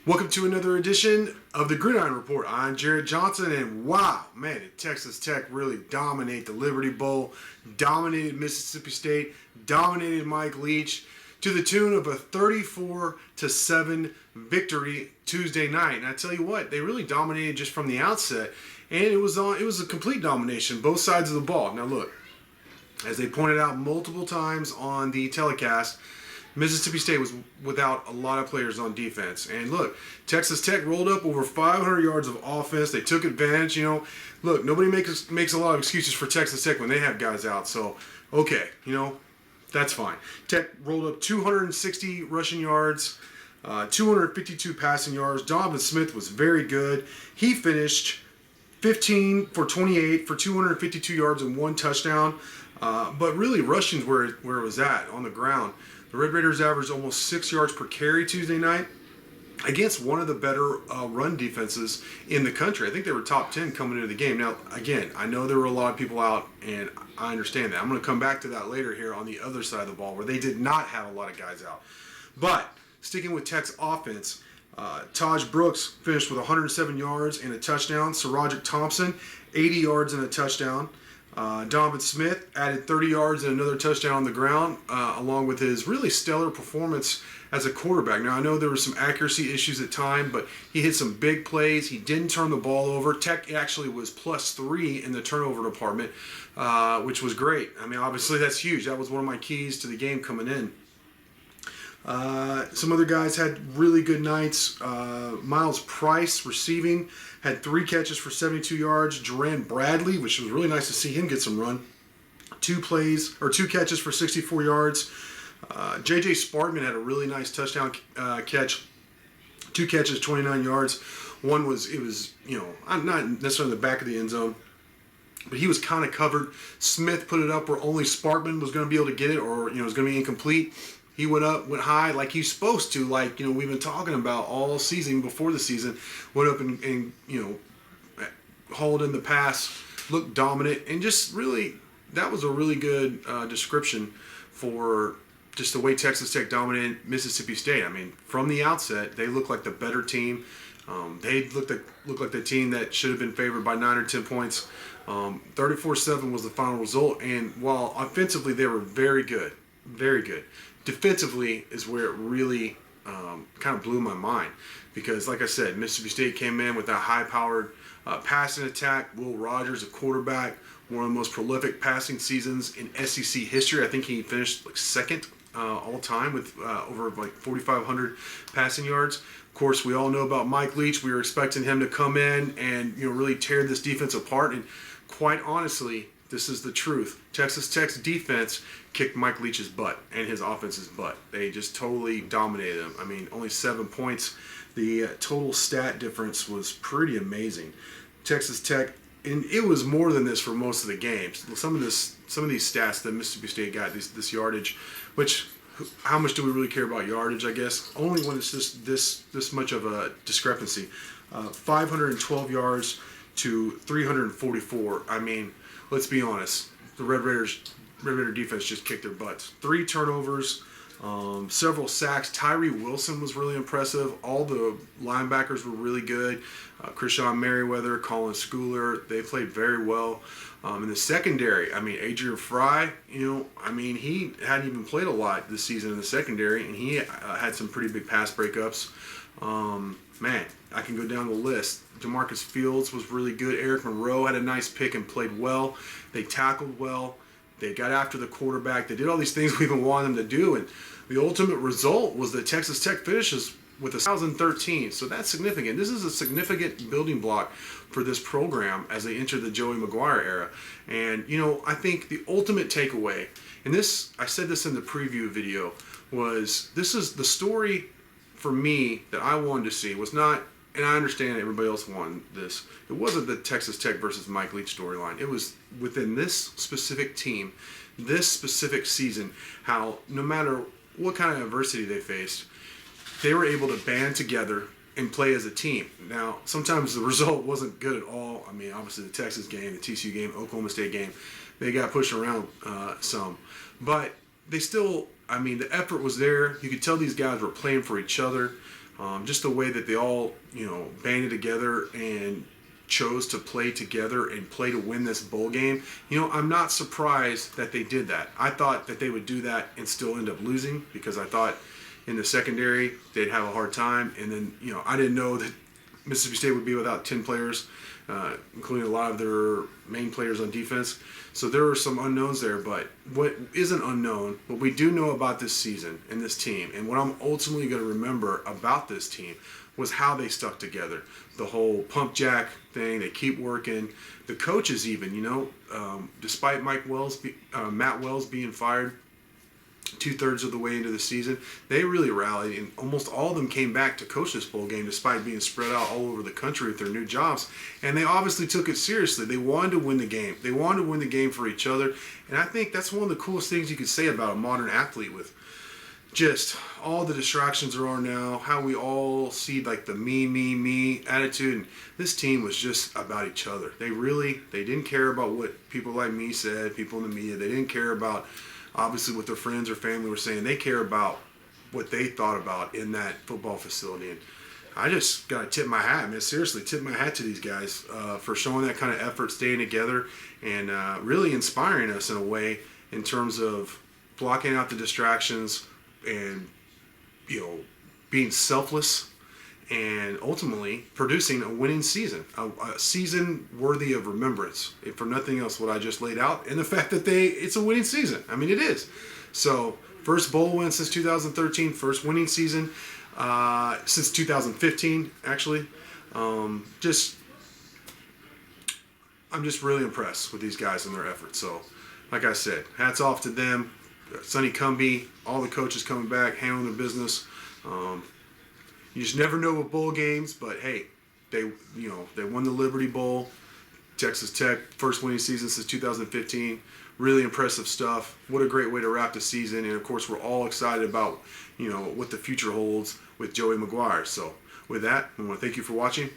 Welcome to another edition of the Gridiron Report. I'm Jarret Johnson, and wow, man, did Texas Tech really dominate the Liberty Bowl, dominated Mississippi State, dominated Mike Leach to the tune of a 34-7 victory Tuesday night. And I tell you what, they really dominated just from the outset, and it was a complete domination, both sides of the ball. Now look, as they pointed out multiple times on the telecast, Mississippi State was without a lot of players on defense. And look, Texas Tech rolled up over 500 yards of offense. They took advantage. Look, nobody makes a lot of excuses for Texas Tech when they have guys out. So, okay, that's fine. Tech rolled up 260 rushing yards, 252 passing yards. Donovan Smith was very good. He finished 15 for 28 for 252 yards and one touchdown. But really, rushing's where it was at on the ground. The Red Raiders averaged almost 6 yards per carry Tuesday night against one of the better run defenses in the country. I think they were top 10 coming into the game. Now, again, I know there were a lot of people out, and I understand that. I'm going to come back to that later here on the other side of the ball where they did not have a lot of guys out. But sticking with Tech's offense, Taj Brooks finished with 107 yards and a touchdown. Sarajic Thompson, 80 yards and a touchdown. Donovan Smith added 30 yards and another touchdown on the ground, along with his really stellar performance as a quarterback. Now, I know there were some accuracy issues at times, but he hit some big plays. He didn't turn the ball over. Tech actually was +3 in the turnover department, which was great. I mean, obviously that's huge. That was one of my keys to the game coming in. Some other guys had really good nights. Miles Price receiving had 3 catches for 72 yards. Jerand Bradley, which was really nice to see him get some run, 2 catches for 64 yards. J.J. Spartman had a really nice touchdown catch, 2 catches, 29 yards. One was not necessarily in the back of the end zone, but he was kind of covered. Smith put it up where only Spartman was going to be able to get it, or it was going to be incomplete. He went high like he's supposed to, like we've been talking about all season before the season. Went up and hauled in the pass, looked dominant, and just really that was a really good description for just the way Texas Tech dominated Mississippi State. I mean, from the outset, they looked like the better team. They looked like the team that should have been favored by 9 or 10 points. 34-7 was the final result, and while offensively they were very good, very good. Defensively is where it really kind of blew my mind because, like I said, Mississippi State came in with a high-powered passing attack. Will Rogers, a quarterback, one of the most prolific passing seasons in SEC history. I think he finished second all-time with over 4,500 passing yards. Of course, we all know about Mike Leach. We were expecting him to come in and really tear this defense apart, and quite honestly, this is the truth. Texas Tech's defense kicked Mike Leach's butt and his offense's butt. They just totally dominated him. I mean, only 7 points. The total stat difference was pretty amazing. Texas Tech, and it was more than this for most of the games. Some of these stats that Mississippi State got, this yardage, which how much do we really care about yardage? I guess only when it's just this much of a discrepancy. 512 yards to 344. I mean, let's be honest. The Red Raider defense just kicked their butts. 3 turnovers, several sacks. Tyree Wilson was really impressive. All the linebackers were really good. Krishan Merriweather, Colin Schooler, they played very well. In the secondary, I mean, Adrian Fry, he hadn't even played a lot this season in the secondary, and he had some pretty big pass breakups. Man, I can go down the list. DeMarcus Fields was really good. Eric Monroe had a nice pick and played well. They tackled well. They got after the quarterback. They did all these things we've been wanting them to do. And the ultimate result was that Texas Tech finishes with 1,013. So that's significant. This is a significant building block for this program as they enter the Joey McGuire era. And, I think the ultimate takeaway, and this, I said this in the preview video, was this is the story for me that I wanted to see was not, and I understand everybody else wanted this, it wasn't the Texas Tech versus Mike Leach storyline. It was within this specific team, this specific season, how no matter what kind of adversity they faced, they were able to band together and play as a team. Now, sometimes the result wasn't good at all. I mean, obviously the Texas game, the TCU game, Oklahoma State game, they got pushed around some. But they still, I mean, the effort was there. You could tell these guys were playing for each other. Just the way that they all, banded together and chose to play together and play to win this bowl game. I'm not surprised that they did that. I thought that they would do that and still end up losing, because I thought in the secondary they'd have a hard time. And then, I didn't know that Mississippi State would be without 10 players, including a lot of their main players on defense. So there were some unknowns there, but what isn't unknown, what we do know about this season and this team, and what I'm ultimately going to remember about this team, was how they stuck together. The whole pump jack thing, they keep working. The coaches even, despite Matt Wells being fired 2/3 of the way into the season, they really rallied, and almost all of them came back to coach this bowl game despite being spread out all over the country with their new jobs. And they obviously took it seriously. They wanted to win the game. They wanted to win the game for each other. And I think that's one of the coolest things you could say about a modern athlete, with just all the distractions there are now, how we all see like the me attitude. And this team was just about each other. They didn't care about what people like me said, people in the media. They didn't care about obviously what their friends or family were saying. They care about what they thought about in that football facility. And I just got to tip my hat, man. Seriously, tip my hat to these guys for showing that kind of effort, staying together, and really inspiring us in a way in terms of blocking out the distractions and, being selfless, and ultimately producing a winning season, a season worthy of remembrance, if for nothing else, what I just laid out, and the fact that it's a winning season. I mean, it is. So, first bowl win since 2013, first winning season since 2015, actually. I'm just really impressed with these guys and their efforts. So, like I said, hats off to them. Sonny Cumbie, all the coaches coming back, handling their business. You just never know with bowl games, but hey, they won the Liberty Bowl. Texas Tech, first winning season since 2015. Really impressive stuff. What a great way to wrap the season. And of course, we're all excited about, what the future holds with Joey McGuire. So with that, I want to thank you for watching.